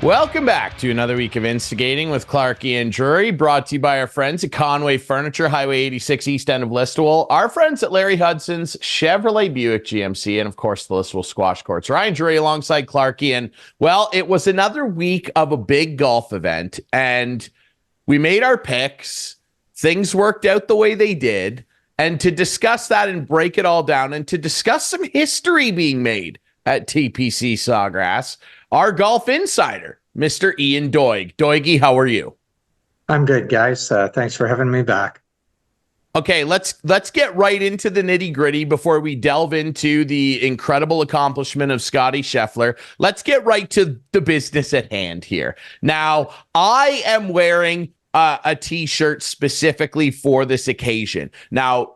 Welcome back to another week of Instigating with Clarkey and Drury, brought to you by our friends at Conway Furniture, Highway 86 east end of Listowel, our friends at Larry Hudson's Chevrolet Buick GMC, and of course the Listowel Squash Courts. Ryan Drury alongside Clarkey, and well, it was another week of a big golf event, and we made our picks. Things worked out the way they did, and to discuss that and break it all down, and to discuss some history being made at TPC Sawgrass, our golf insider, Mr. Ian Doig. Doigy, how are you? I'm good, guys. Thanks for having me back. Okay, let's get right into the nitty-gritty before we delve into the incredible accomplishment of Scottie Scheffler. Let's get right to the business at hand here. Now, I am wearing a t-shirt specifically for this occasion. Now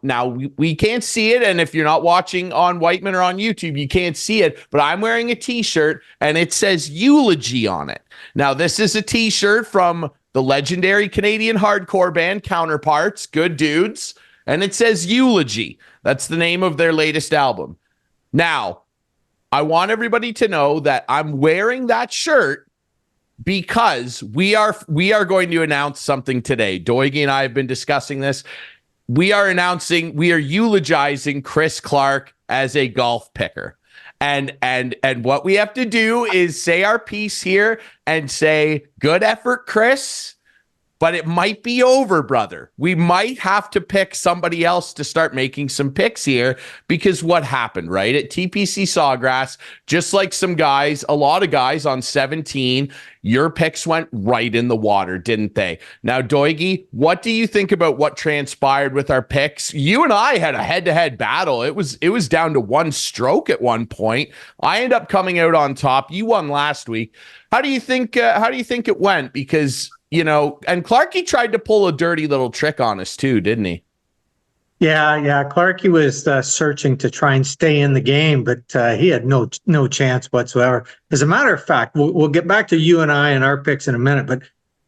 we can't see it, and if you're not watching on Whiteman or on YouTube, you can't see it, but I'm wearing a t-shirt and it says Eulogy on it. Now, this is a t-shirt from the legendary Canadian hardcore band Counterparts, good dudes, and it says Eulogy. That's the name of their latest album. Now, I want everybody to know that I'm wearing that shirt because we are going to announce something today. Doigy and I have been discussing this. We are eulogizing Chris Clark as a golf picker. And what we have to do is say our piece here and say, good effort, Chris, but it might be over, brother. We might have to pick somebody else to start making some picks here, because what happened, right? At TPC Sawgrass, just like some guys, a lot of guys on 17, your picks went right in the water, didn't they? Now, Doigy, what do you think about what transpired with our picks? You and I had a head-to-head battle. It was down to one stroke at one point. I ended up coming out on top. You won last week. How do you think it went? Because, you know, and Clarkey tried to pull a dirty little trick on us too, didn't he? Yeah. Clarkey was searching to try and stay in the game, but he had no chance whatsoever. As a matter of fact, we'll get back to you and I and our picks in a minute, but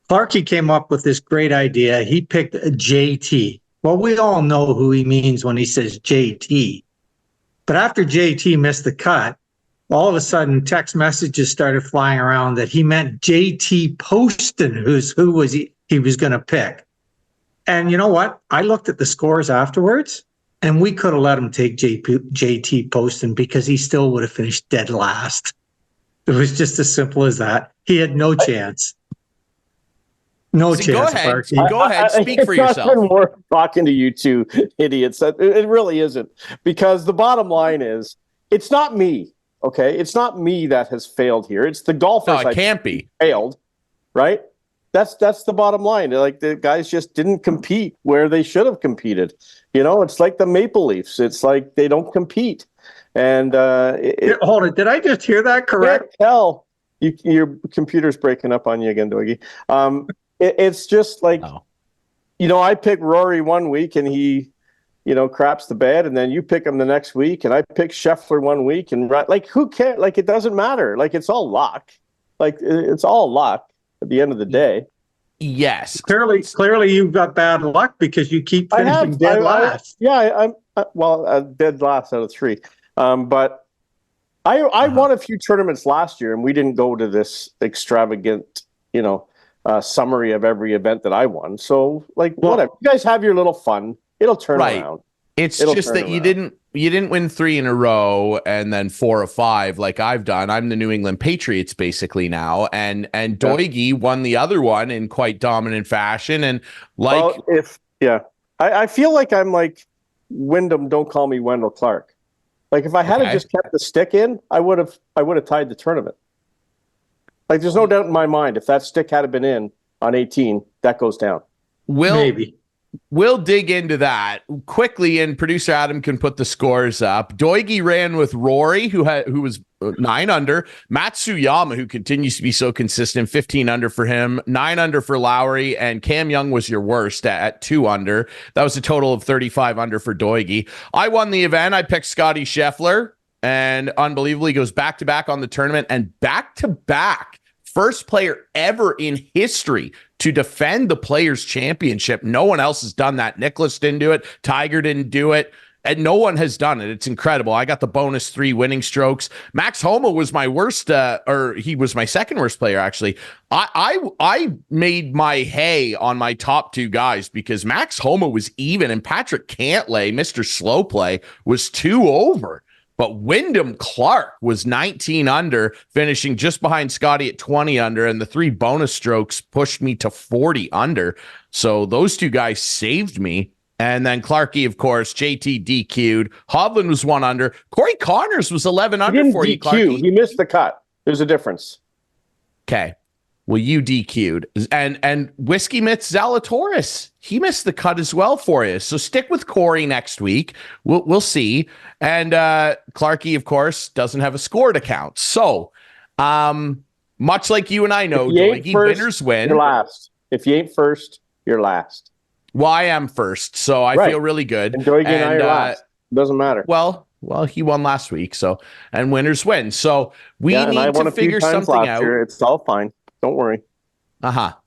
Clarkey came up with this great idea. He picked a JT. Well, we all know who he means when he says JT. But after JT missed the cut, all of a sudden text messages started flying around that he meant JT Poston, who was he was going to pick. And you know what? I looked at the scores afterwards, and we could have let him take JT Poston because he still would have finished dead last. It was just as simple as that. He had no chance. No chance. Go ahead. Speak for yourself. It's not even worth talking to you two idiots. It really isn't. Because the bottom line is, it's not me. Okay, it's not me that has failed here. It's the golfers. No, it can't be failed, right? That's the bottom line. Like, the guys just didn't compete where they should have competed. You know, it's like the Maple Leafs. It's like they don't compete. And hold it. Did I just hear that correct? Hell, your computer's breaking up on you again, Doigy. It's just like, you know, I pick Rory one week and he, you know, craps the bed, and then you pick him the next week, and I pick Scheffler one week, and like, who cares? Like, it doesn't matter. Like, it's all luck. Like, it's all luck at the end of the day. Yes. Clearly you've got bad luck because you keep finishing dead last. I'm dead last out of 3. But I won a few tournaments last year, and we didn't go to this extravagant, you know, summary of every event that I won. So, like, whatever. You guys have your little fun. It'll turn around. It'll just that you didn't win 3 in a row and then 4 or 5 like I've done. I'm the New England Patriots basically now, and Doigy won the other one in quite dominant fashion. And like, I feel like I'm like Wyndham. Don't call me Wendell Clark. Like, if I had just kept the stick in, I would have tied the tournament. Like, there's no doubt in my mind, if that stick had been in on 18, that goes down. Maybe. We'll dig into that quickly, and producer Adam can put the scores up. Doigy ran with Rory, who was 9 under. Matsuyama, who continues to be so consistent, 15 under for him. 9 under for Lowry, and Cam Young was your worst at 2 under. That was a total of 35 under for Doigy. I won the event. I picked Scottie Scheffler, and unbelievably goes back-to-back on the tournament, and back-to-back. First player ever in history to defend the Players' Championship. No one else has done that. Nicklaus didn't do it. Tiger didn't do it. And no one has done it. It's incredible. I got the bonus 3 winning strokes. Max Homa was my worst, or he was my second worst player, actually. I made my hay on my top 2 guys because Max Homa was even, and Patrick Cantlay, Mr. Slow Play, was 2 over. But Wyndham Clark was 19 under, finishing just behind Scottie at 20 under, and the 3 bonus strokes pushed me to 40 under. So those 2 guys saved me. And then Clarkey, of course, JT DQ'd. Hovland was 1 under. Corey Connors was 11 under for you, Clarkey. He missed the cut. There's a difference. Okay. Well, you DQ'd. And Whiskey Mitts Zalatoris, he missed the cut as well for you. So stick with Corey next week. We'll see. And Clarkey, of course, doesn't have a score to count. So much like you and I know, Doigy, winners win. You're last. If you ain't first, you're last. Well, I am first, so I feel really good. And Doigy and I are last. Doesn't matter. Well, he won last week, so and winners win. So we need to figure something out. It's all fine. Don't worry.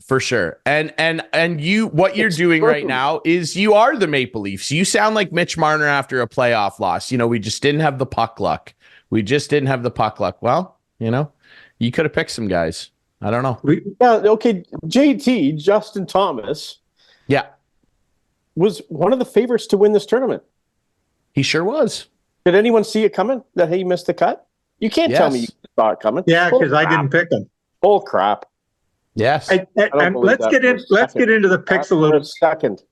For sure. And you, what you're doing right now is you are the Maple Leafs. You sound like Mitch Marner after a playoff loss. We just didn't have the puck luck. Well, you could have picked some guys. I don't know. Okay, JT, Justin Thomas. Yeah. Was one of the favorites to win this tournament. He sure was. Did anyone see it coming that he missed the cut? You can't tell me you saw it coming. Yeah, because I didn't pick him. Bull crap. Yes. Let's get into the picks a little second.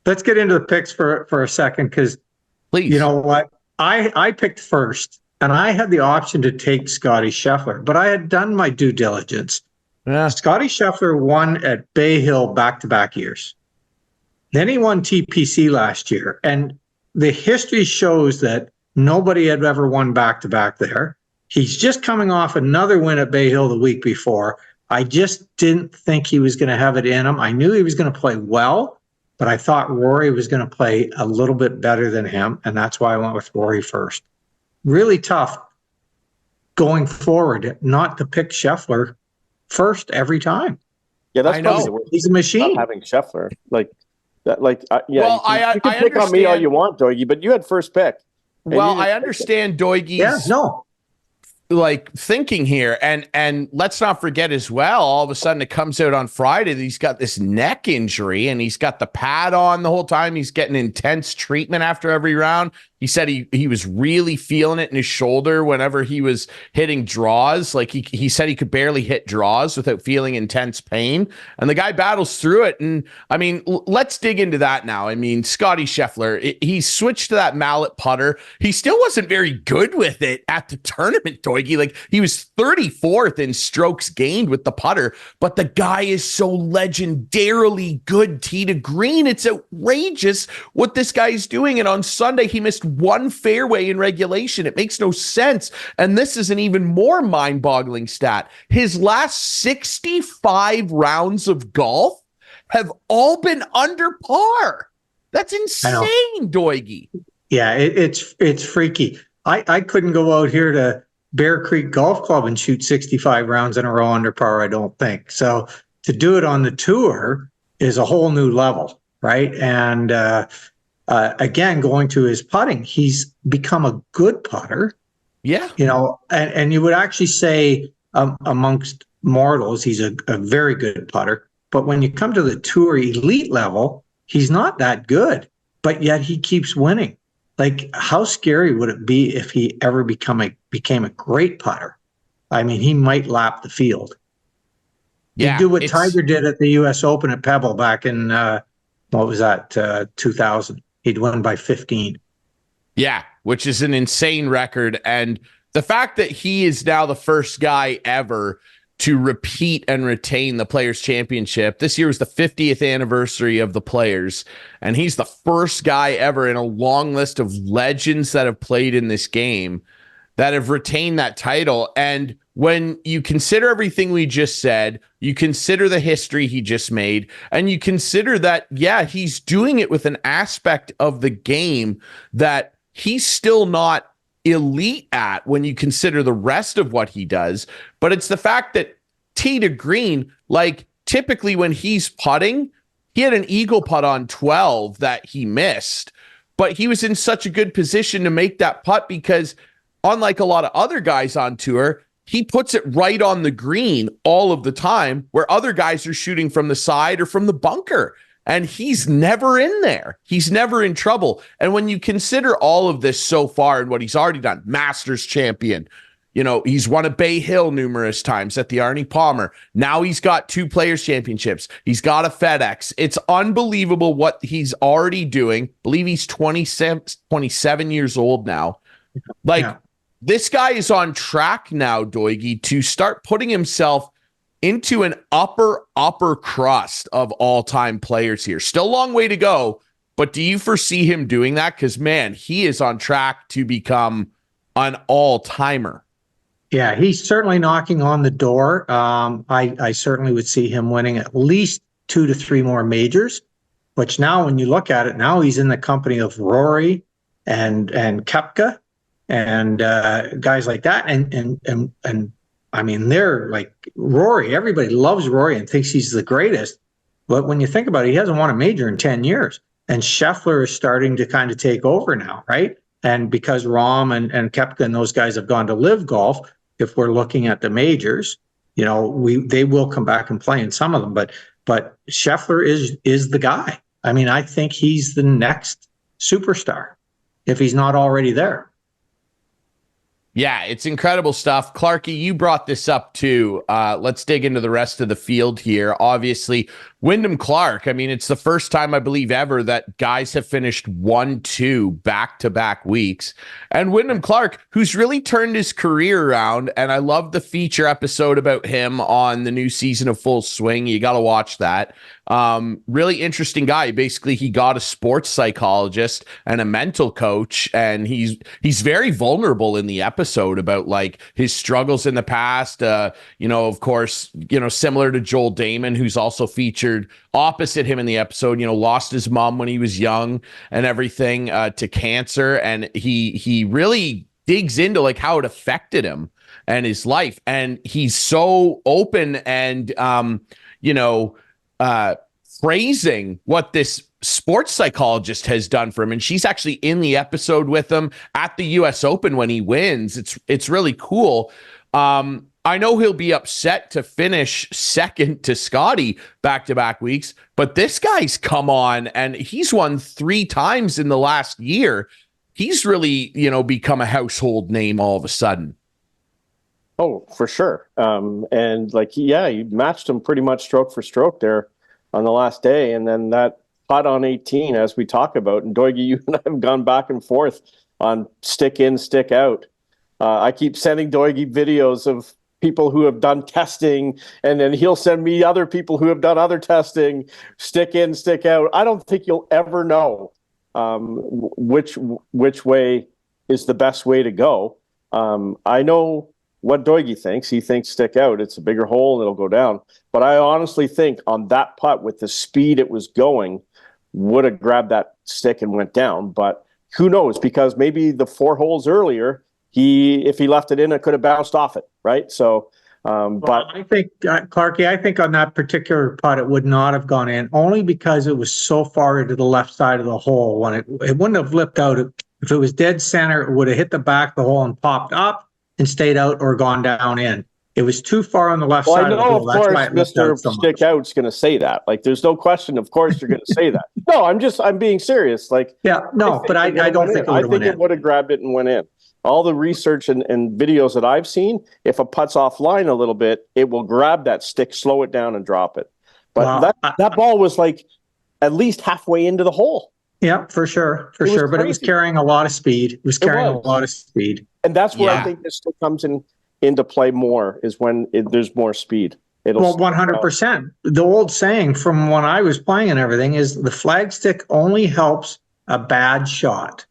Let's get into the picks for a second, because please. You know what? I picked first, and I had the option to take Scottie Scheffler, but I had done my due diligence. Yeah. Scottie Scheffler won at Bay Hill back-to-back years. Then he won TPC last year, and the history shows that nobody had ever won back-to-back there. He's just coming off another win at Bay Hill the week before. I just didn't think he was going to have it in him. I knew he was going to play well, but I thought Rory was going to play a little bit better than him, and that's why I went with Rory first. Really tough going forward not to pick Scheffler first every time. Yeah, that's probably he's a machine. Not having Scheffler, yeah. Well, you can pick on me all you want, Doigy, but you had first pick. Well, I understand Doigy's thinking here, and let's not forget as well, all of a sudden it comes out on Friday that he's got this neck injury and he's got the pad on the whole time. He's getting intense treatment after every round. He said he was really feeling it in his shoulder whenever he was hitting draws. Like he said he could barely hit draws without feeling intense pain. And the guy battles through it. And I mean, let's dig into that now. I mean, Scottie Scheffler, he switched to that mallet putter. He still wasn't very good with it at the tournament, Doigy. Like he was 34th in strokes gained with the putter, but the guy is so legendarily good tee to green. It's outrageous what this guy is doing. And on Sunday, he missed 1 fairway in regulation. It makes no sense. And this is an even more mind-boggling stat. His last 65 rounds of golf have all been under par. That's insane, Doigy. Yeah, it's freaky. I couldn't go out here to Bear Creek Golf Club and shoot 65 rounds in a row under par, I don't think. So to do it on the tour is a whole new level, right? And again, going to his putting, he's become a good putter. Yeah. And you would actually say amongst mortals, he's a very good putter. But when you come to the tour elite level, he's not that good, but yet he keeps winning. Like, how scary would it be if he ever became a great putter? I mean, he might lap the field. Yeah, he'd do what Tiger did at the U.S. Open at Pebble back in, 2000. He'd won by 15. Yeah, which is an insane record. And the fact that he is now the first guy ever to repeat and retain the Players' Championship. This year was the 50th anniversary of the Players, and he's the first guy ever in a long list of legends that have played in this game that have retained that title. And when you consider everything we just said, you consider the history he just made, and you consider that, yeah, he's doing it with an aspect of the game that he's still not elite at when you consider the rest of what he does. But it's the fact that tee to green, like typically when he's putting, he had an eagle putt on 12 that he missed. but he was in such a good position to make that putt because unlike a lot of other guys on tour, he puts it right on the green all of the time where other guys are shooting from the side or from the bunker. And he's never in there. He's never in trouble. And when you consider all of this so far and what he's already done, Masters champion, you know, he's won a Bay Hill numerous times at the Arnie Palmer. Now he's got 2 Players Championships. He's got a FedEx. It's unbelievable what he's already doing. I believe he's 27 years old now. This guy is on track now, Doigy, to start putting himself into an upper crust of all-time players here. Still a long way to go, but do you foresee him doing that? Because, man, he is on track to become an all-timer. Yeah, he's certainly knocking on the door. I certainly would see him winning at least 2 to 3 more majors, which now when you look at it, now he's in the company of Rory and Koepka and guys like that. And I mean, they're like Rory. Everybody loves Rory and thinks he's the greatest. But when you think about it, he hasn't won a major in 10 years. And Scheffler is starting to kind of take over now, right? And because Rahm and Koepka and those guys have gone to live golf, if we're looking at the majors, you know, they will come back and play in some of them. But Scheffler is the guy. I mean, I think he's the next superstar if he's not already there. Yeah, it's incredible stuff. Clarkey, you brought this up too. Let's dig into the rest of the field here. Obviously, Wyndham Clark, I mean, it's the first time I believe ever that guys have finished 1-2 back-to-back weeks. And Wyndham Clark, who's really turned his career around, and I love the feature episode about him on the new season of Full Swing. You got to watch that. Really interesting guy. Basically, he got a sports psychologist and a mental coach, and he's very vulnerable in the episode about like his struggles in the past. You know, of course, you know, similar to Joel Damon, who's also featured opposite him in the episode, you know, lost his mom when he was young and everything to cancer. And he really digs into like how it affected him and his life. And he's so open and, praising what this sports psychologist has done for him. And she's actually in the episode with him at the US Open when he wins. It's really cool. I know he'll be upset to finish second to Scottie back-to-back weeks, but this guy's come on and he's won 3 times in the last year. He's really, you know, become a household name all of a sudden. Oh, for sure. And like, yeah, you matched him pretty much stroke for stroke there on the last day. And then that putt on 18, as we talk about, and Doigy, you and I have gone back and forth on stick in, stick out. I keep sending Doigy videos of people who have done testing, and then he'll send me other people who have done other testing, stick in, stick out. I don't think you'll ever know which way is the best way to go. I know what Doigy thinks. He thinks stick out. It's a bigger hole and it'll go down. But I honestly think on that putt with the speed it was going, would have grabbed that stick and went down. But who knows? Because maybe the 4 holes earlier, if he left it in, it could have bounced off it, right? So, but I think, Clarkey, I think on that particular putt, it would not have gone in, only because it was so far into the left side of the hole. When it wouldn't have flipped out. If it was dead center, it would have hit the back of the hole and popped up and stayed out or gone down in. It was too far on the left side of the hole. Of course, Mr. Stick Out's going to say that. Like, there's no question. Of course, you're going to say that. No, I'm being serious. Like, yeah, no, but I don't think it would have grabbed it and went in. All the research and videos that I've seen, if a putt's offline a little bit, it will grab that stick, slow it down, and drop it. But that ball was like at least halfway into the hole. Yeah, for sure. But it was carrying a lot of speed. And that's where I think this still comes into play more, is when there's more speed. Well, 100%. The old saying from when I was playing and everything is the flag stick only helps a bad shot.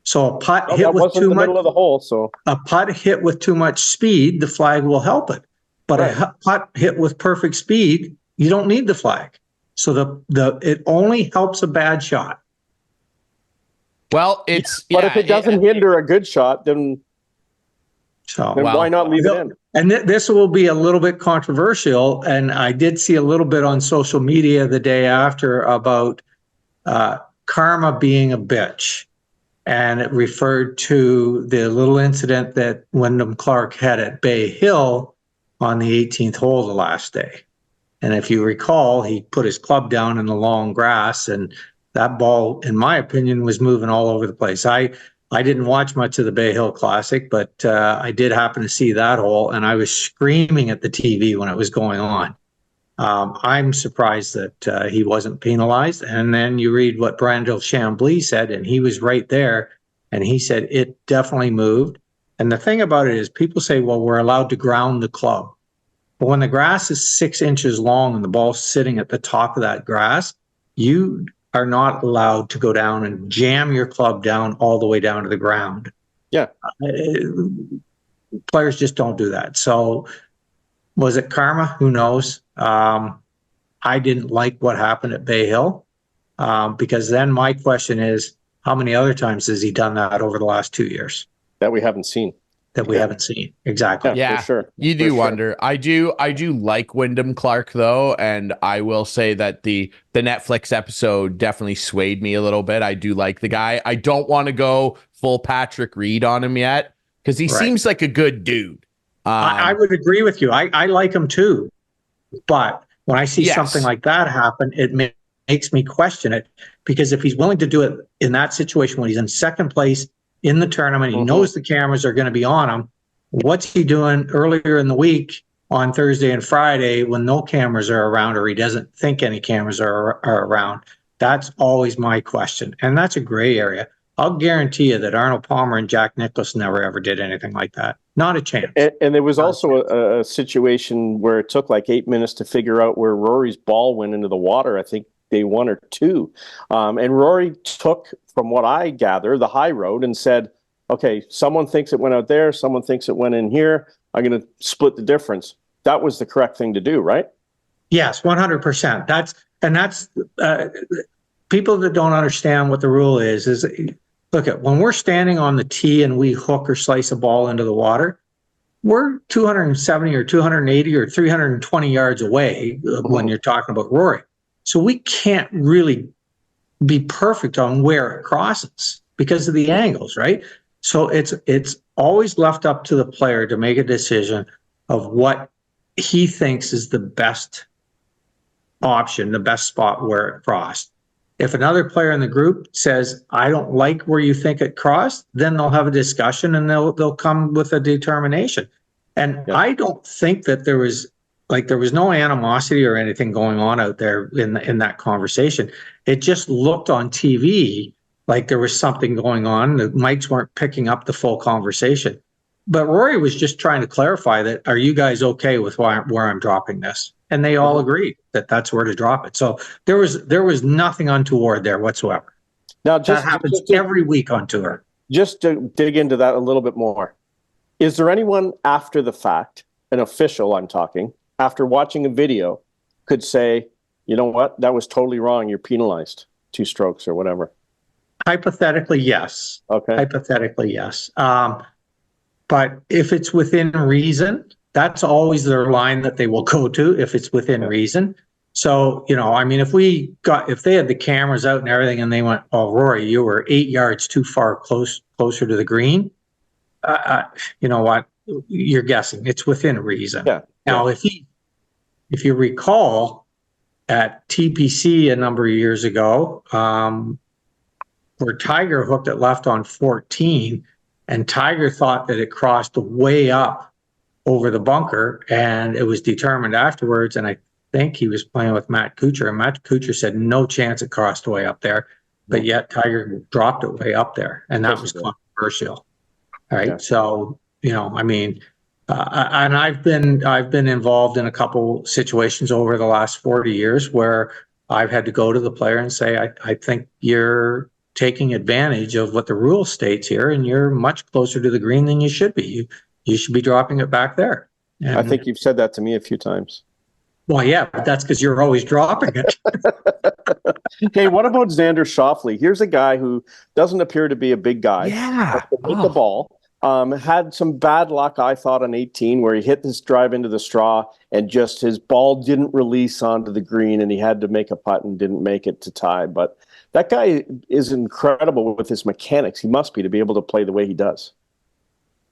So a putt hit with too much middle of the hole, so a putt hit with too much speed, the flag will help it. But a putt hit with perfect speed, you don't need the flag. So it only helps a bad shot. Well, but if it doesn't hinder a good shot, then why not leave it in? And this will be a little bit controversial. And I did see a little bit on social media the day after about karma being a bitch. And it referred to the little incident that Wyndham Clark had at Bay Hill on the 18th hole the last day. And if you recall, he put his club down in the long grass, and that ball, in my opinion, was moving all over the place. I didn't watch much of the Bay Hill Classic, but I did happen to see that hole, and I was screaming at the TV when it was going on. I'm surprised that he wasn't penalized. And then you read what Brandel Chambly said, and he was right there, and he said it definitely moved. And the thing about it is, people say, well, we're allowed to ground the club. But when the grass is 6 inches long and the ball's sitting at the top of that grass, you are not allowed to go down and jam your club down all the way down to the ground. Yeah. Players just don't do that. So was it karma? Who knows? I didn't like what happened at Bay Hill, because then my question is, how many other times has he done that over the last 2 years? That we haven't seen. That we haven't seen. Exactly. Yeah, for sure. You do wonder. I do like Wyndham Clark, though, and I will say that the Netflix episode definitely swayed me a little bit. I do like the guy. I don't want to go full Patrick Reed on him yet, because he seems like a good dude. I would agree with you. I like him too. But when I see something like that happen, it makes me question it, because if he's willing to do it in that situation when he's in second place in the tournament, he knows the cameras are going to be on him. What's he doing earlier in the week on Thursday and Friday when no cameras are around, or he doesn't think any cameras are around? That's always my question. And that's a gray area. I'll guarantee you that Arnold Palmer and Jack Nicklaus never ever did anything like that. Not a chance. And there was also a situation where it took like 8 minutes to figure out where Rory's ball went into the water, I think day 1 or 2. And Rory took, from what I gather, the high road and said, okay, someone thinks it went out there, someone thinks it went in here, I'm going to split the difference. That was the correct thing to do, right? Yes, 100%. That's people that don't understand what the rule is look at, when we're standing on the tee and we hook or slice a ball into the water, we're 270 or 280 or 320 yards away when you're talking about Rory. So we can't really be perfect on where it crosses because of the angles, right? So it's always left up to the player to make a decision of what he thinks is the best option, the best spot where it crossed. If another player in the group says, I don't like where you think it crossed, then they'll have a discussion and they'll come with a determination. And I don't think that there was no animosity or anything going on out there in that conversation. It just looked on TV like there was something going on. The mics weren't picking up the full conversation. But Rory was just trying to clarify that, are you guys okay with where I'm dropping this? And they all agreed that that's where to drop it. So there was nothing untoward there whatsoever. Now, that happens every week on tour. Just to dig into that a little bit more, is there anyone after the fact, an official I'm talking, after watching a video, could say, you know what, that was totally wrong, you're penalized 2 strokes or whatever? Hypothetically, yes. Okay. Hypothetically, yes. But if it's within reason, that's always their line that they will go to, if it's within reason. So, I mean, if they had the cameras out and everything and they went, oh, Rory, you were 8 yards too far closer to the green, you know what? You're guessing. It's within reason. Yeah. Now, if you recall, at TPC a number of years ago, where Tiger hooked it left on 14, and Tiger thought that it crossed way up over the bunker, and it was determined afterwards, and I think he was playing with Matt Kuchar, and Matt Kuchar said no chance it crossed way up there, but yet Tiger dropped it way up there, and that was controversial. All right, so I mean, and I've been involved in a couple situations over the last 40 years where I've had to go to the player and say, I think you're taking advantage of what the rule states here, and you're much closer to the green than you should be. You should be dropping it back there. And, I think you've said that to me a few times. Well, yeah, but that's because you're always dropping it. Hey, what about Xander Schauffele? Here's a guy who doesn't appear to be a big guy. Yeah. Hit the ball. Had some bad luck, I thought, on 18, where he hit this drive into the straw and just his ball didn't release onto the green, and he had to make a putt and didn't make it to tie. But that guy is incredible with his mechanics. He must be to be able to play the way he does.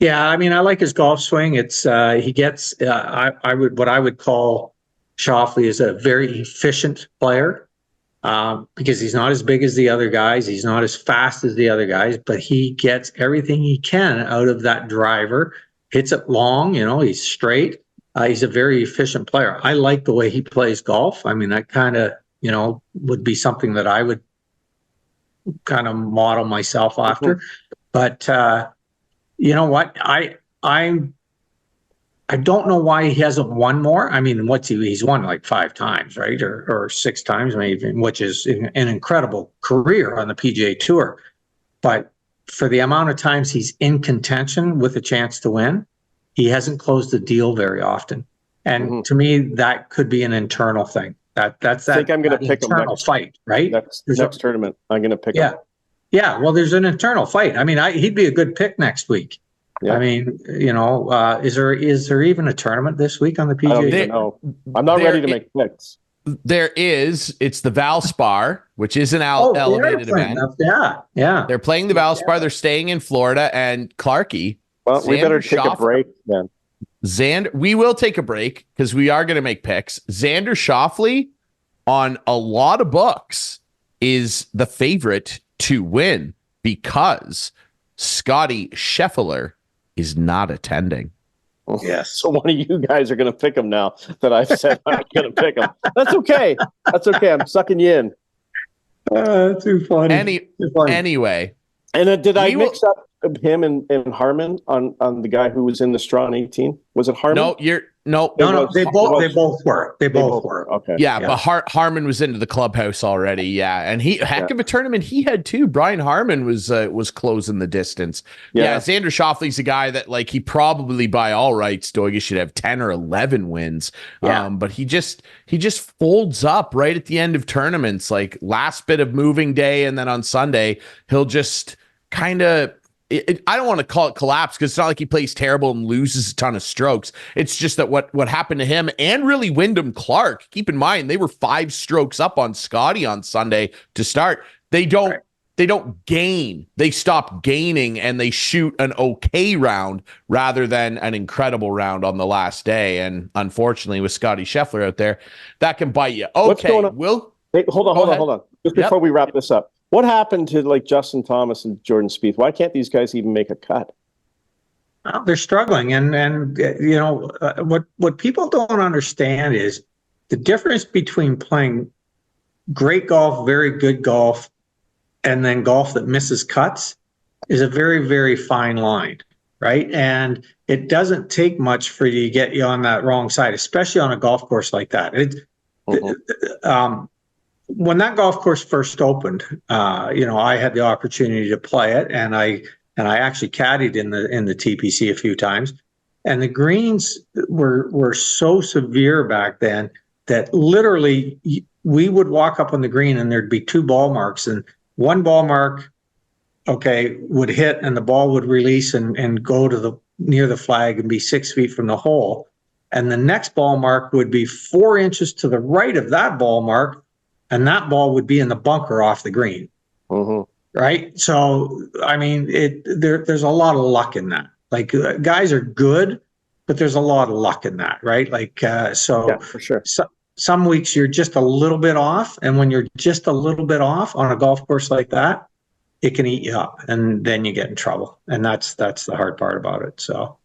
Yeah, I mean, I like his golf swing. It's he gets what I would call Schauffele is a very efficient player because he's not as big as the other guys. He's not as fast as the other guys, but he gets everything he can out of that driver. Hits it long, he's straight. He's a very efficient player. I like the way he plays golf. I mean, that kind of, would be something that I would kind of model myself after. But you know what? I don't know why he hasn't won more. I mean, he's won like 5 times, right? Or 6 times maybe, which is an incredible career on the PGA Tour. But for the amount of times he's in contention with a chance to win, he hasn't closed the deal very often. And to me, that could be an internal thing. That's that. I think I'm going to pick internal fight, right? Next tournament, I'm going to pick him. Yeah. Well, there's an internal fight. I mean, he'd be a good pick next week. Yeah. I mean, is there even a tournament this week on the PGA? I don't even know. I'm not ready to make picks. There is. It's the Valspar, which is an elevated event. Yeah. They're playing the Valspar. They're staying in Florida, and Clarkey. Well, we better take a break then. We will take a break because we are going to make picks. Xander Schauffele on a lot of books is the favorite to win because Scottie Scheffler is not attending. Yes. So one of you guys are going to pick him now that I've said I'm going to pick him. That's okay. I'm sucking you in. Too funny. Anyway. And did I mix up him and Harman on the guy who was in the straw in 18? Was it Harman? No. They both were. Okay. Yeah. But Harman was into the clubhouse already. Yeah, and heck of a tournament he had too. Brian Harman was closing the distance. Yeah. Xander Schauffele's a guy that he probably by all rights, Doigy should have 10 or 11 wins. Yeah. But he just folds up right at the end of tournaments, like last bit of moving day, and then on Sunday he'll just kind of. I don't want to call it collapse because it's not like he plays terrible and loses a ton of strokes. It's just that what happened to him and really Wyndham Clark, keep in mind, they were 5 strokes up on Scottie on Sunday to start. They don't gain. They stop gaining and they shoot an okay round rather than an incredible round on the last day. And unfortunately with Scottie Scheffler out there, that can bite you. Okay. What's going on? Hey, hold on. Just before we wrap this up. What happened to Justin Thomas and Jordan Spieth? Why can't these guys even make a cut? Well, they're struggling, and what people don't understand is the difference between playing great golf, very good golf, and then golf that misses cuts is a very, very fine line, right? And it doesn't take much for you to get you on that wrong side, especially on a golf course like that. When that golf course first opened, I had the opportunity to play it, and I actually caddied in the TPC a few times, and the greens were so severe back then that literally we would walk up on the green and there'd be 2 ball marks, and one ball mark, would hit and the ball would release and go to near the flag and be 6 feet from the hole, and the next ball mark would be 4 inches to the right of that ball mark. And that ball would be in the bunker off the green, right? So, I mean, there's a lot of luck in that. Guys are good, but there's a lot of luck in that, right? Yeah, for sure. Some weeks you're just a little bit off, and when you're just a little bit off on a golf course like that, it can eat you up, and then you get in trouble. And that's the hard part about it. So,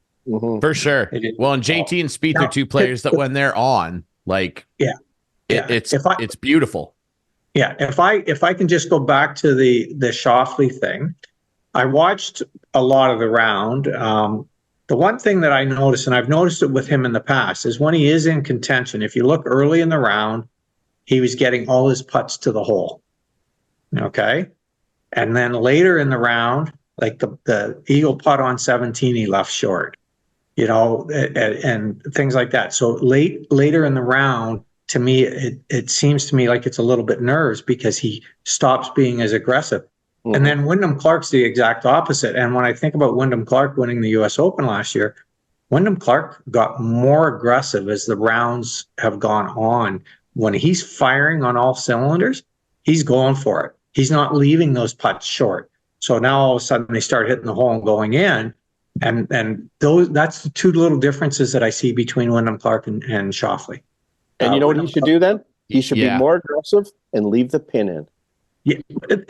for sure. Well, and JT and Spieth are 2 players that when they're on, it's beautiful. Yeah, if I can just go back to the Schauffele thing, I watched a lot of the round. The one thing that I noticed, and I've noticed it with him in the past, is when he is in contention, if you look early in the round, he was getting all his putts to the hole. Okay? And then later in the round, like the eagle putt on 17, he left short, and things like that. So later in the round, to me, it seems to me like it's a little bit nerves because he stops being as aggressive. And then Wyndham Clark's the exact opposite. And when I think about Wyndham Clark winning the U.S. Open last year, Wyndham Clark got more aggressive as the rounds have gone on. When he's firing on all cylinders, he's going for it. he's not leaving those putts short. So now all of a sudden they start hitting the hole and going in. And that's the two little differences that I see between Wyndham Clark and Schauffele. And you know what he should do then? He should be more aggressive and leave the pin in. Yeah,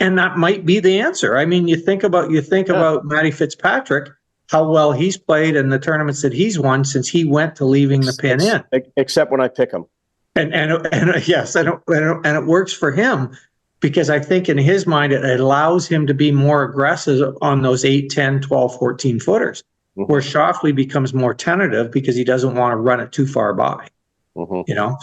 and that might be the answer. I mean, you think about Matty Fitzpatrick, how well he's played in the tournaments that he's won since he went to leaving the pin in. Except when I pick him. And yes, and it works for him because I think in his mind it allows him to be more aggressive on those 8, 10, 12, 14 footers, where Schauffele becomes more tentative because he doesn't want to run it too far by.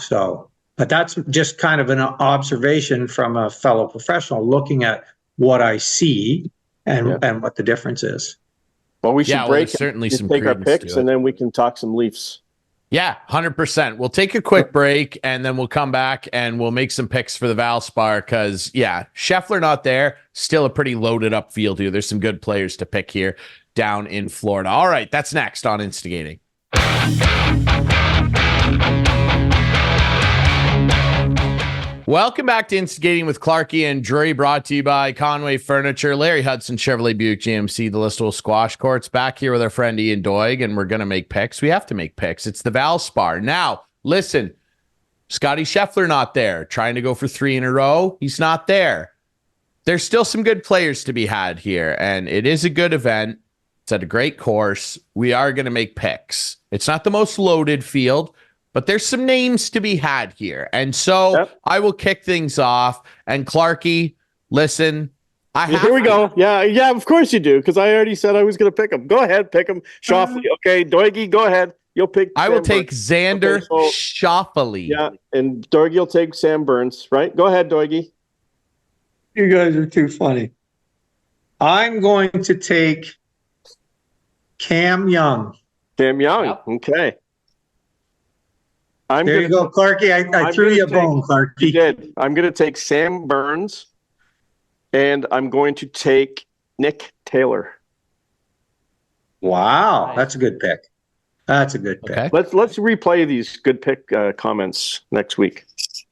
So. But that's just kind of an observation from a fellow professional looking at what I see and what the difference is. Well, we should break certainly some take our picks, and then we can talk some Leafs. Yeah, 100%. We'll take a quick break, and then we'll come back, and we'll make some picks for the Valspar because, Scheffler not there. Still a pretty loaded up field here. There's some good players to pick here down in Florida. All right, that's next on Instigating. Welcome back to Instigating with Clarkey and Drury, brought to you by Conway Furniture, Larry Hudson, Chevrolet Buick GMC, the Listowel Squash Courts. Back here with our friend Ian Doig, and we're going to make picks. We have to make picks. It's the Valspar. Now, listen, Scottie Scheffler not there. Trying to go for 3 in a row. He's not there. There's still some good players to be had here, and it is a good event. It's at a great course. We are going to make picks. It's not the most loaded field, but there's some names to be had here. And so I will kick things off. And Clarkey, listen. Here we go. Yeah, of course you do, because I already said I was going to pick him. Go ahead, pick him. Schauffele. Okay, Doigy, go ahead. You'll pick I will take Xander Schauffele. Yeah, and Doigy will take Sam Burns, right? Go ahead, Doigy. You guys are too funny. I'm going to take Cam Young. Cam Young, okay. There you go, Clarkey. I threw you a bone, Clarkey. You did. I'm going to take Sam Burns, and I'm going to take Nick Taylor. Wow, that's a good pick. That's a good pick. Okay. Let's replay these good pick comments next week.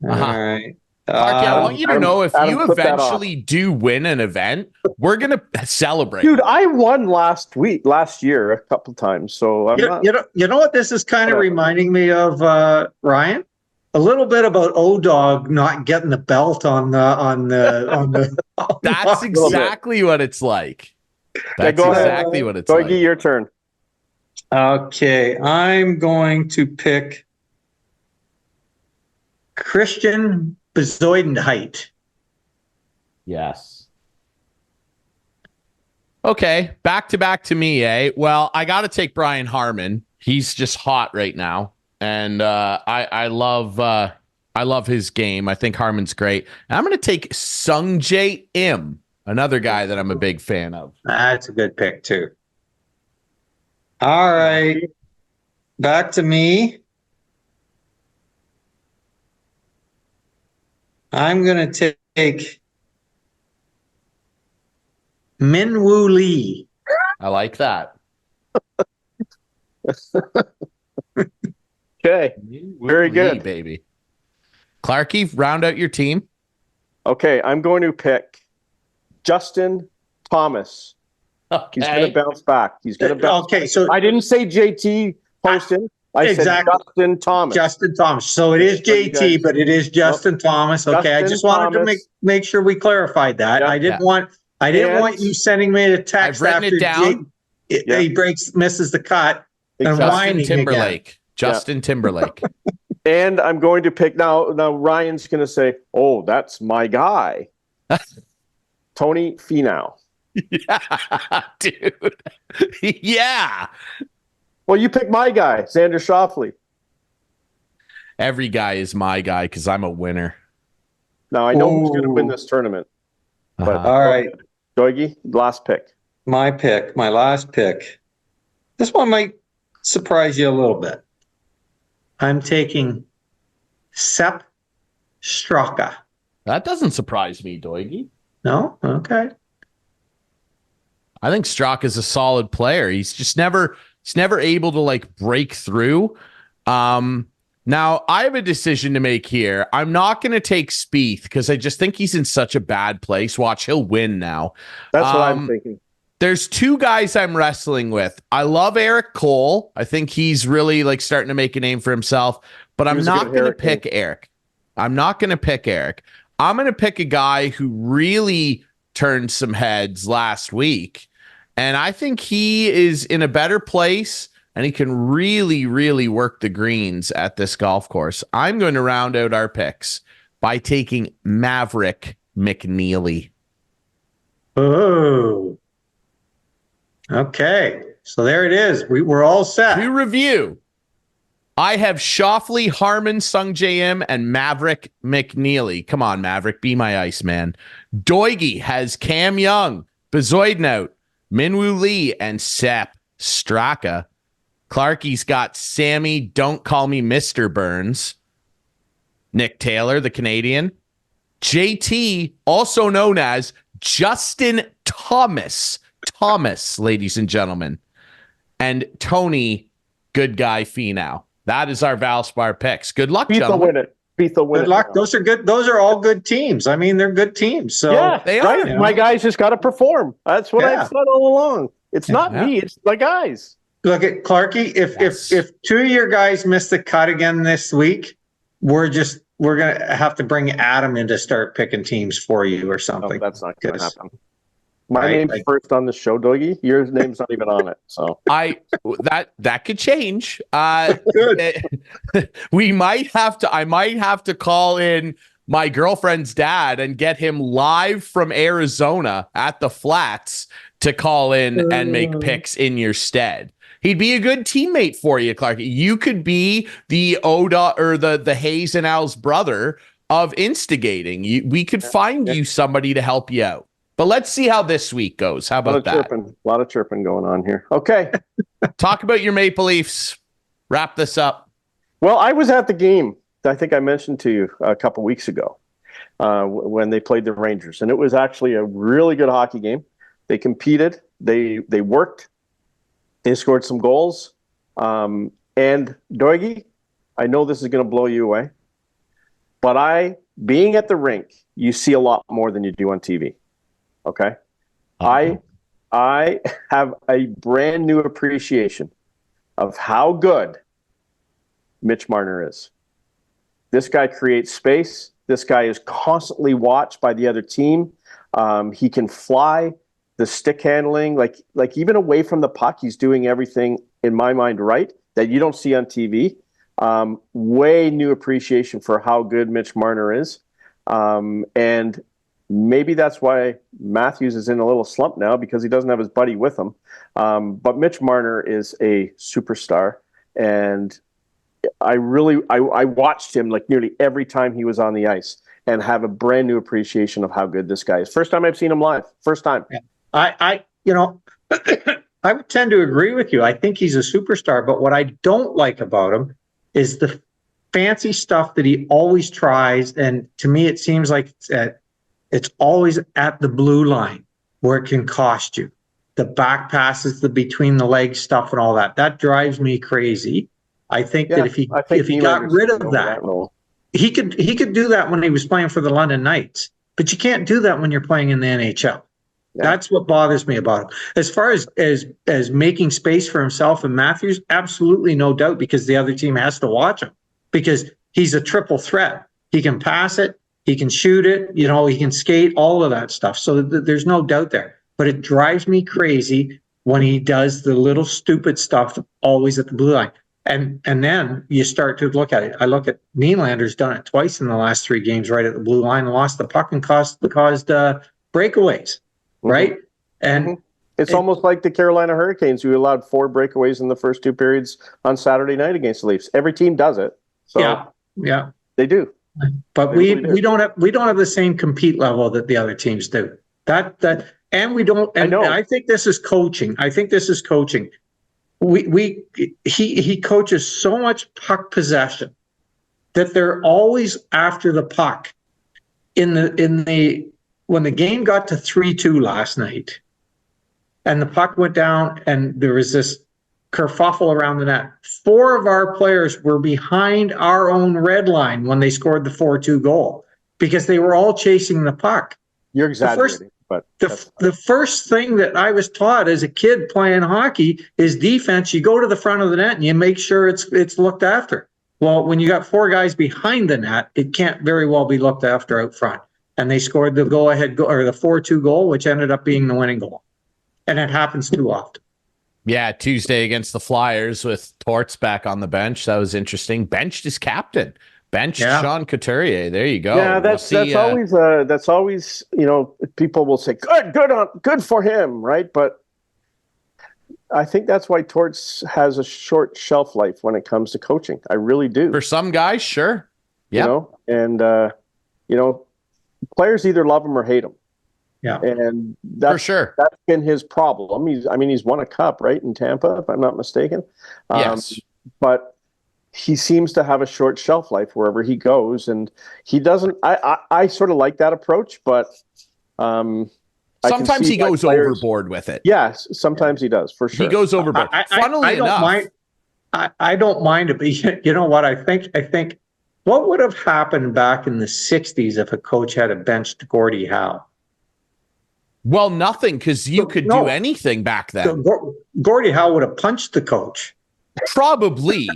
All right. Clarkey, I want you to know if you eventually do win an event, we're going to celebrate. Dude, I won last year a couple times. So you know what this is kind of reminding me of, Ryan? A little bit about O-Dog not getting the belt on the That's exactly what it's like. That's exactly what it's like. Doigy, your turn. Okay, I'm going to pick Christian Bezuidenheit. Yes. Okay, back to me, eh? Well, I got to take Brian Harman. He's just hot right now, and I love his game. I think Harman's great. And I'm going to take Sungjae Im, another guy that I'm a big fan of. That's a good pick too. All right, back to me. I'm going to take Minwoo Lee. I like that. Okay. Very good. Lee, baby. Clarkey, round out your team. Okay, I'm going to pick Justin Thomas. Okay. He's going to bounce back. Okay, so I didn't say JT Poston. I said Justin Thomas. Justin Thomas. So it is JT, but it is Justin Thomas. Okay, I just wanted to make sure we clarified that. I didn't want you sending me a text after it down. He misses the cut and whining Timberlake. Again. Justin Timberlake. And I'm going to pick now Ryan's going to say, "Oh, that's my guy." Tony Finau. Yeah, dude. Yeah. Well, you pick my guy, Xander Schauffele. Every guy is my guy because I'm a winner. Now, I know who's going to win this tournament. But all right. Doigy, last pick. My last pick. This one might surprise you a little bit. I'm taking Sepp Straka. That doesn't surprise me, Doigy. No? Okay. I think Straka is a solid player. He's just never able to like break through. Now, I have a decision to make here. I'm not going to take Spieth because I just think he's in such a bad place. Watch, he'll win now. That's what I'm thinking. There's two guys I'm wrestling with. I love Eric Cole. I think he's really like starting to make a name for himself, but I'm not going to pick Eric. I'm not going to pick Eric. I'm going to pick a guy who really turned some heads last week, and I think he is in a better place. And he can really, really work the greens at this golf course. I'm going to round out our picks by taking Maverick McNeely. Oh, okay. So there it is. We're all set. To review, I have Schauffele, Harman, Sung J.M., and Maverick McNeely. Come on, Maverick, be my Iceman. Doigy has Cam Young, Bezoidnout, Minwoo Lee, and Sepp Straka. Clarkey's got Sammy, Don't Call Me Mr. Burns. Nick Taylor, the Canadian. JT, also known as Justin Thomas. Thomas, ladies and gentlemen. And Tony, Good Guy Finau. That is our Valspar picks. Good luck, gentlemen. Win it. Beat the win. Good luck. Those are good. Those are all good teams. I mean, they're good teams. So yeah, they right. are. Yeah. My guys just got to perform. That's what I've said all along. It's not me. It's my guys. Look at Clarkey. If two of your guys miss the cut again this week, we're gonna have to bring Adam in to start picking teams for you or something. No, that's not gonna happen. My name's first on the show, Doigy. Your name's not even on it. So that could change. I might have to call in my girlfriend's dad and get him live from Arizona at the flats to call in and make picks in your stead. He'd be a good teammate for you, Clark. You could be the Oda or the Hayes and Al's brother of Instigating. We could find you somebody to help you out. But let's see how this week goes. How about that? A lot of chirping going on here. Okay. Talk about your Maple Leafs. Wrap this up. Well, I was at the game. I think I mentioned to you a couple weeks ago when they played the Rangers. And it was actually a really good hockey game. They competed. They worked. They scored some goals. And Doigy, I know this is going to blow you away, but being at the rink, you see a lot more than you do on TV. Okay. I have a brand new appreciation of how good Mitch Marner is. This guy creates space. This guy is constantly watched by the other team. He can fly. The stick handling, like even away from the puck, he's doing everything in my mind right that you don't see on TV. Way new appreciation for how good Mitch Marner is, and maybe that's why Matthews is in a little slump now because he doesn't have his buddy with him. But Mitch Marner is a superstar, and I watched him like nearly every time he was on the ice, and have a brand new appreciation of how good this guy is. First time I've seen him live. First time. Yeah. I would tend to agree with you. I think he's a superstar, but what I don't like about him is the fancy stuff that he always tries. And to me, it seems like it's always at the blue line where it can cost you. The back passes, the between the legs stuff and all that. That drives me crazy. I think that if he got rid of that, he could do that when he was playing for the London Knights, but you can't do that when you're playing in the NHL. Yeah. That's what bothers me about him. As far as making space for himself and Matthews, absolutely no doubt, because the other team has to watch him because he's a triple threat. He can pass it, he can shoot it, he can skate, all of that stuff. So there's no doubt there. But it drives me crazy when he does the little stupid stuff always at the blue line. And then you start to look at it. I look at Nylander's done it twice in the last 3 games right at the blue line and lost the puck and caused breakaways. Right. And it's almost like the Carolina Hurricanes, who allowed 4 breakaways in the first 2 periods on Saturday night against the Leafs. Every team does it. So yeah, they do. But we don't have the same compete level that the other teams do. And we don't. And I think this is coaching. He coaches so much puck possession that they're always after the puck when the game got to 3-2 last night and the puck went down and there was this kerfuffle around the net. 4 of our players were behind our own red line when they scored the 4-2 goal because they were all chasing the puck. You're exaggerating, but the first thing that I was taught as a kid playing hockey is defense. You go to the front of the net and you make sure it's looked after. Well, when you got 4 guys behind the net, it can't very well be looked after out front. And they scored the go-ahead goal, or the 4-2 goal, which ended up being the winning goal. And it happens too often. Yeah, Tuesday against the Flyers with Torts back on the bench. That was interesting. Benched his captain. Benched Sean Couturier. There you go. Yeah, that's always people will say good for him, right? But I think that's why Torts has a short shelf life when it comes to coaching. I really do. For some guys, sure. Yeah. Players either love him or hate him. Yeah. And that's, for sure. That's been his problem. He's won a cup, right, in Tampa, if I'm not mistaken. Yes. But he seems to have a short shelf life wherever he goes, and he doesn't. I sort of like that approach, but sometimes he goes overboard with it. Yes, sometimes he does, for sure. He goes overboard. Funnily enough, I don't mind it, but you know what? I think what would have happened back in the '60s if a coach had a benched Gordie Howe? Well, nothing, because you could do anything back then. Gordie Howe would have punched the coach. Probably.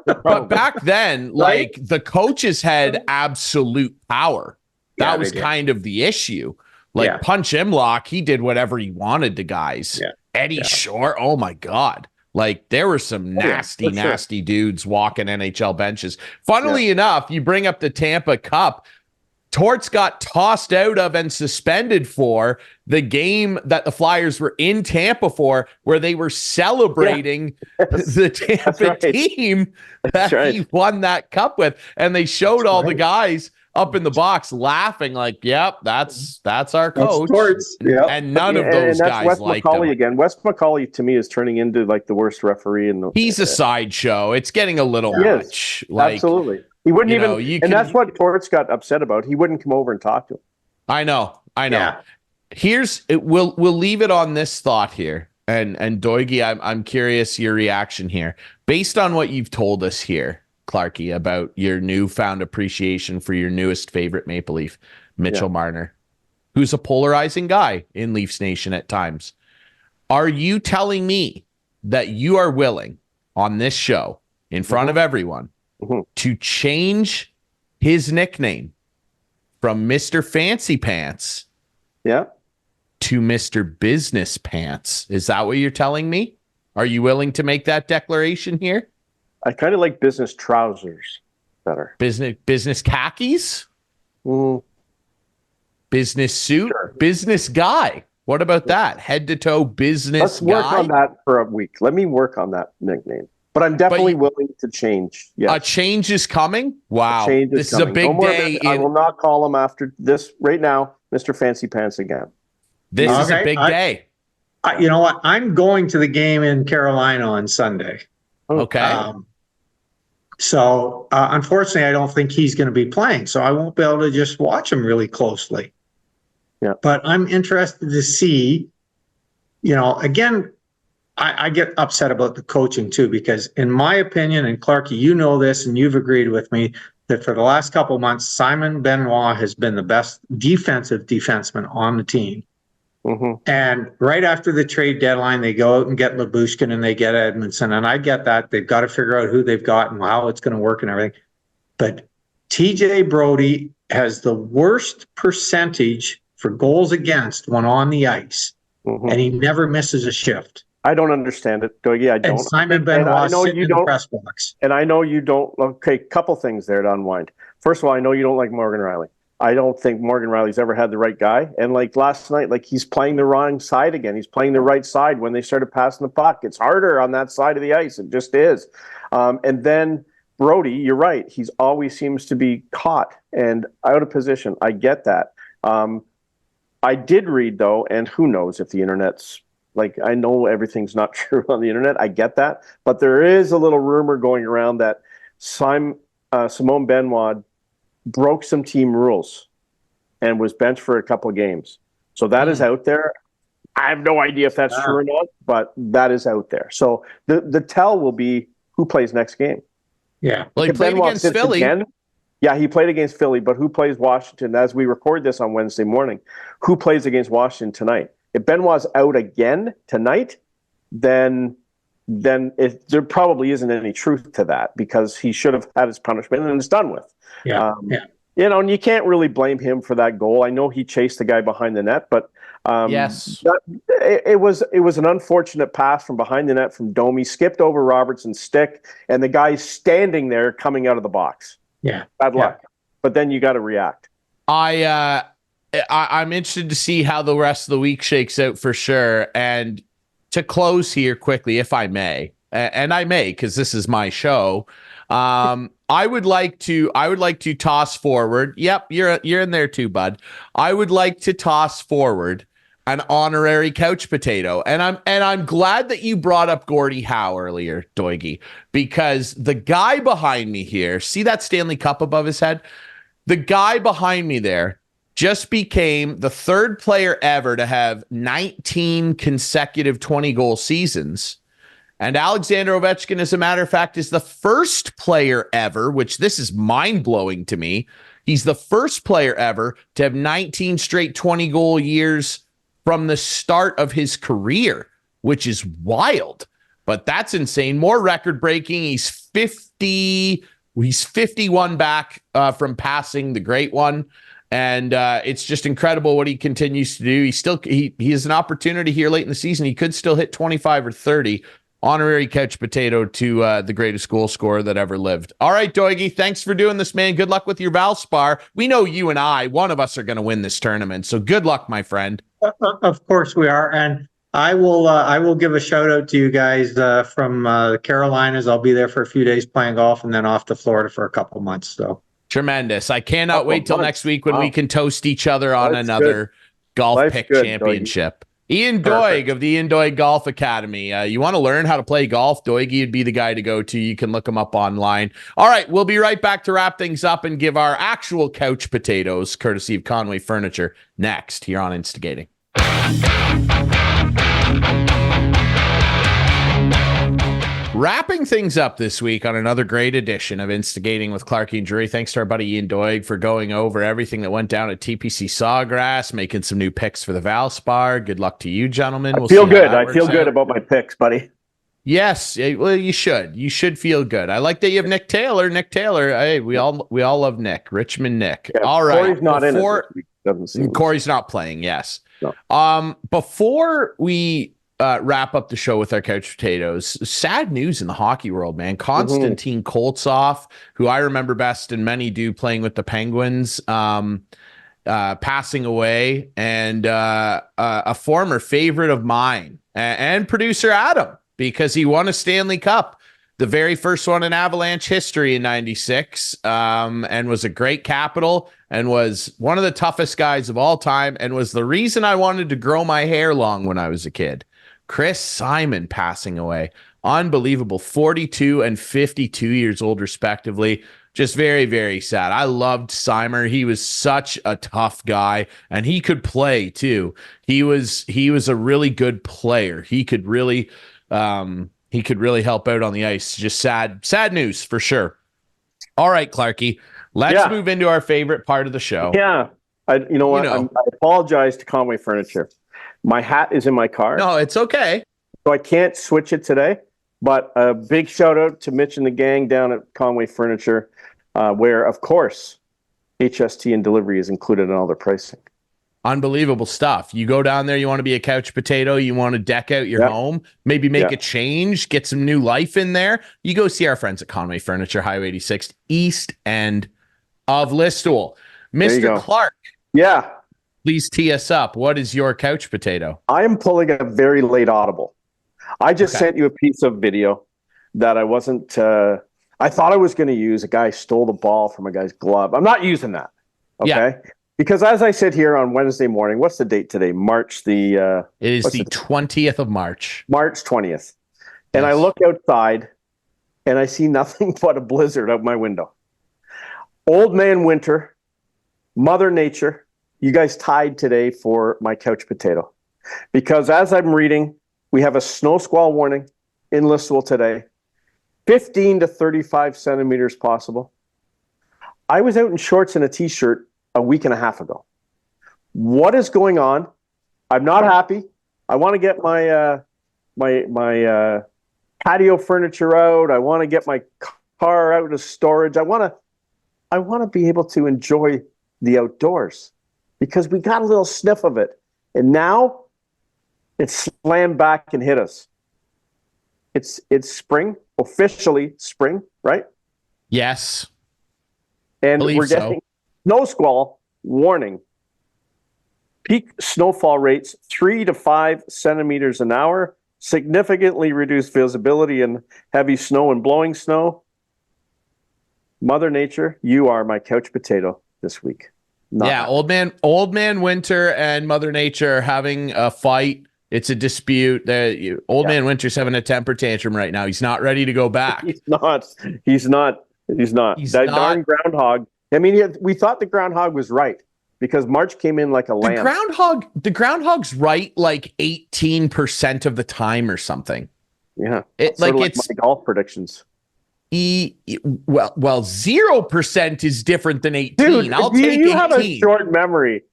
But back then, right? like, the coaches had absolute power. That was kind of the issue. Like, Punch Imlock, he did whatever he wanted to guys. Yeah. Eddie Shore, oh my God. Like, there were some nasty dudes walking NHL benches. Funnily enough, you bring up the Tampa Cup. Torts got tossed out of and suspended for the game that the Flyers were in Tampa for, where they were celebrating the Tampa team that he won that cup with. And they showed all the guys up in the box laughing like, yep, that's our coach. And none of those guys Wes liked McCauley him. again. Wes McCauley, to me, is turning into like the worst referee in the. He's a sideshow. It's getting a little much. Like, absolutely. He wouldn't even, that's what Torts got upset about. He wouldn't come over and talk to him. I know. Yeah. We'll leave it on this thought here. And Doigy, I'm curious your reaction here. Based on what you've told us here, Clarkey, about your newfound appreciation for your newest favorite Maple Leaf, Mitchell Marner, who's a polarizing guy in Leafs Nation at times. Are you telling me that you are willing on this show, in front of everyone, to change his nickname from Mr. Fancy Pants to Mr. Business Pants? Is that what you're telling me? Are you willing to make that declaration here? I kind of like business trousers better. Business khakis? Business suit? Sure. Business guy? What about that? Head to toe business Let's work on that for a week. Let me work on that nickname. But I'm definitely willing to change. Yes. A change is coming? Wow. This is a big day. I will not call him after this right now, Mr. Fancy Pants again. This is a big day. You know what? I'm going to the game in Carolina on Sunday. Okay. So unfortunately, I don't think he's going to be playing, so I won't be able to just watch him really closely. Yeah. But I'm interested to see, again, I get upset about the coaching too, because in my opinion, and Clarkey, you know this, and you've agreed with me, that for the last couple of months, Simon Benoit has been the best defensive defenseman on the team. And right after the trade deadline, they go out and get Lyubushkin and they get Edmondson. And I get that. They've got to figure out who they've got and how it's going to work and everything. But TJ Brodie has the worst percentage for goals against when on the ice. And he never misses a shift. I don't understand it, Doigy. I don't. And Simon Benoit sitting in the press box. And I know you don't. Okay, couple things there to unwind. First of all, I know you don't like Morgan Rielly. I don't think Morgan Rielly's ever had the right guy. And like last night, like he's playing the wrong side again. He's playing the right side when they started passing the puck. It's harder on that side of the ice. It just is. And then Brodie, you're right. He's always seems to be caught and out of position. I get that. I did read, though, and who knows if the internet's like, I know everything's not true on the internet. I get that. But there is a little rumor going around that Simone Benoit broke some team rules and was benched for a couple of games. So that is out there. I have no idea if that's true or not, but that is out there. So the tell will be who plays next game. Yeah. Well, he played against Philly. Again, yeah, he played against Philly, but who plays Washington? As we record this on Wednesday morning, who plays against Washington tonight? If Benoit's out again tonight, then there probably isn't any truth to that, because he should have had his punishment and it's done with. Yeah. And you can't really blame him for that goal. I know he chased the guy behind the net, but yes, it was an unfortunate pass from behind the net from Domi, skipped over Robertson's stick, and the guy's standing there coming out of the box. Yeah. Bad luck. But then you got to react. I'm interested to see how the rest of the week shakes out for sure. And to close here quickly, if I may, and I may, because this is my show. I would like to toss forward. Yep, you're in there too, bud. I would like to toss forward an honorary couch potato, and I'm glad that you brought up Gordie Howe earlier, Doigy, because the guy behind me here, see that Stanley Cup above his head? The guy behind me there just became the third player ever to have 19 consecutive 20-goal seasons. And Alexander Ovechkin, as a matter of fact, is the first player ever, which this is mind-blowing to me. He's the first player ever to have 19 straight 20-goal years from the start of his career, which is wild. But that's insane. More record-breaking. He's 51 back from passing the great one. And it's just incredible what he continues to do. He has an opportunity here late in the season. He could still hit 25 or 30. Honorary couch potato to the greatest goal scorer that ever lived. All right, Doigy, thanks for doing this, man. Good luck with your Valspar. We know you and one of us are going to win this tournament. So good luck, my friend. Of course we are. And I will give a shout out to you guys from the Carolinas. I'll be there for a few days playing golf and then off to Florida for a couple months. So tremendous. I cannot wait till next week when we can toast each other on another golf pick championship. Doigy. Ian Doig of the Ian Doig Golf Academy. You want to learn how to play golf? Doigy would be the guy to go to. You can look him up online. All right, we'll be right back to wrap things up and give our actual couch potatoes, courtesy of Conway Furniture, next here on Instigating. Wrapping things up this week on another great edition of Instigating with Clarkey and Drury. Thanks to our buddy Ian Doig for going over everything that went down at TPC Sawgrass, making some new picks for the Valspar. Good luck to you, gentlemen. I feel good about my picks, buddy. Yes, well, you should. You should feel good. I like that you have Nick Taylor. Hey, we all love Nick. Richmond Nick. Yeah, all right. Corey's not in it. Doesn't seem Corey's not playing. Yes. No. Before we wrap up the show with our couch potatoes, sad news in the hockey world, man. Konstantin Koltsov, who I remember best and many do playing with the Penguins, passing away, and a former favorite of mine and producer Adam, because he won a Stanley Cup, the very first one in Avalanche history in '96, and was a great Capital and was one of the toughest guys of all time and was the reason I wanted to grow my hair long when I was a kid. Chris Simon passing away. Unbelievable. 42 and 52 years old, respectively. Just very, very sad. I loved Simon. He was such a tough guy, and he could play too. He was a really good player. He could really help out on the ice. Just sad news for sure. All right, Clarkey, let's move into our favorite part of the show. Yeah. I apologize to Conway Furniture. My hat is in my car. No, it's okay. So I can't switch it today. But a big shout out to Mitch and the gang down at Conway Furniture, where, of course, HST and delivery is included in all their pricing. Unbelievable stuff. You go down there, you want to be a couch potato, you want to deck out your home, maybe make a change, get some new life in there. You go see our friends at Conway Furniture, Highway 86, east end of Listowel. Mr. Clark. Yeah. Please tee us up. What is your couch potato? I am pulling a very late audible. I just sent you a piece of video that I wasn't, I thought I was going to use. A guy stole the ball from a guy's glove. I'm not using that. Okay. Yeah. Because as I sit here on Wednesday morning, what's the date today? March the... it is the 20th of March. March 20th. And I look outside and I see nothing but a blizzard out my window. Old man winter, Mother Nature. You guys tied today for my couch potato. Because as I'm reading, we have a snow squall warning in Listowel today, 15 to 35 centimeters possible. I was out in shorts and a t-shirt a week and a half ago. What is going on? I'm not happy. I want to get my my patio furniture out. I want to get my car out of storage. I want to be able to enjoy the outdoors because we got a little sniff of it. And now it's slammed back and hit us. It's spring, officially spring, right? Yes. And we're getting snow squall warning. Peak snowfall rates 3 to 5 centimeters an hour, significantly reduced visibility in heavy snow and blowing snow. Mother Nature, you are my couch potato this week. Old man Winter and Mother Nature are having a fight. It's a dispute. Man Winter's having a temper tantrum right now. He's not ready to go back. He's not. That darn groundhog. I mean, we thought the groundhog was right because March came in like a lamb. The groundhog's right like 18% of the time or something. Yeah. It's my golf predictions. Well, 0% is different than 18. Dude, I'll take 18. You have a short memory.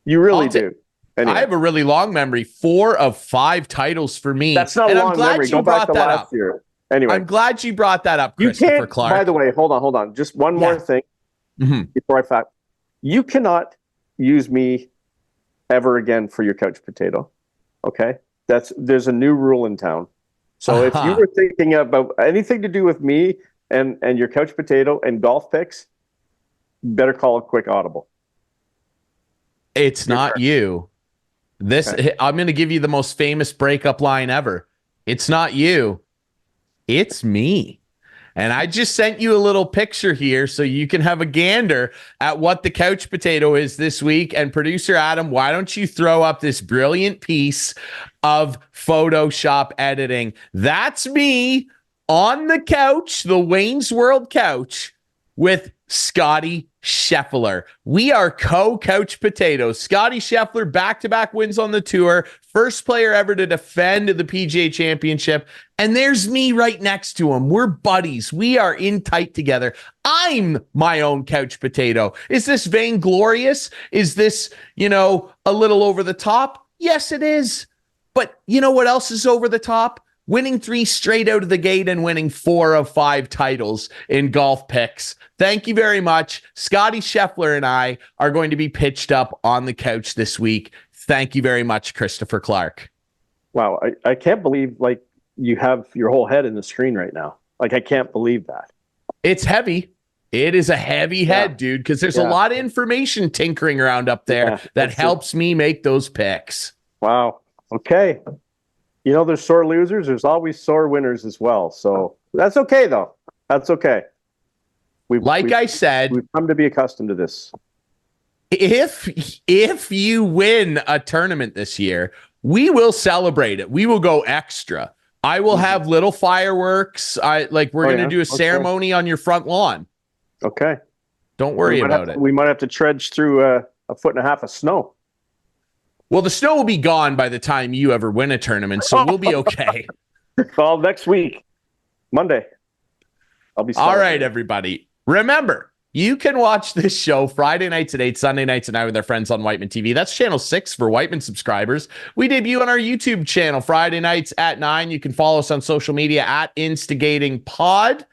You really do. Anyway. I have a really long memory. 4 of 5 titles for me. That's not long memory. Go back to last year. Anyway, I'm glad you brought that up, Christopher Clark. By the way, hold on. Just one more thing before I fact. You cannot use me ever again for your couch potato. Okay? There's a new rule in town. So if you were thinking about anything to do with me and your couch potato and golf picks, better call a quick audible. It's not you. I'm going to give you the most famous breakup line ever. It's not you. It's me. And I just sent you a little picture here so you can have a gander at what the couch potato is this week. And producer Adam, why don't you throw up this brilliant piece of Photoshop editing? That's me on the couch, the Wayne's World couch, with Scottie Scheffler. We are co-couch potatoes. Scottie Scheffler, back-to-back wins on the tour, first player ever to defend the PGA Championship. And there's me right next to him. We're buddies. We are in tight together. I'm my own couch potato. Is this vainglorious? Is this, a little over the top? Yes, it is. But you know what else is over the top? Winning 3 straight out of the gate and winning 4 of 5 titles in golf picks. Thank you very much. Scottie Scheffler and I are going to be pitched up on the couch this week. Thank you very much, Christopher Clark. Wow, I can't believe you have your whole head in the screen right now. I can't believe that. It's heavy. It is a heavy head, dude, because there's a lot of information tinkering around up there that helps me make those picks. Wow. Okay. There's sore losers. There's always sore winners as well. So that's okay, though. That's okay. I said, we've come to be accustomed to this. If you win a tournament this year, we will celebrate it. We will go extra. I will have little fireworks. We're going to do a ceremony on your front lawn. Okay. Don't worry about it. We might have to trudge through a 1.5 feet of snow. Well, the snow will be gone by the time you ever win a tournament, so we'll be okay. Well, next week, Monday, I'll be all right, everybody. Remember, you can watch this show Friday nights at 8, Sunday nights at 9 with our friends on Whiteman TV. That's channel 6 for Whiteman subscribers. We debut on our YouTube channel Friday nights at 9. You can follow us on social media at Instigating Pod.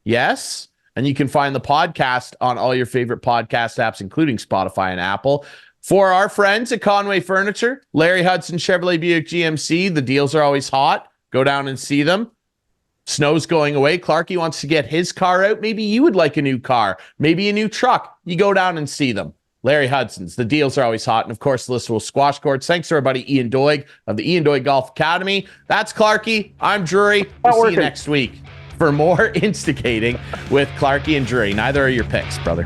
Yes. And you can find the podcast on all your favorite podcast apps, including Spotify and Apple. For our friends at Conway Furniture, Larry Hudson, Chevrolet Buick GMC, the deals are always hot. Go down and see them. Snow's going away. Clarkey wants to get his car out. Maybe you would like a new car, maybe a new truck. You go down and see them. Larry Hudson's, the deals are always hot. And of course, Listowel Squash Courts. Thanks to our buddy Ian Doig of the Ian Doig Golf Academy. That's Clarkey. I'm Drury. We'll see you next week for more Instigating with Clarkey and Drury. Neither are your picks, brother.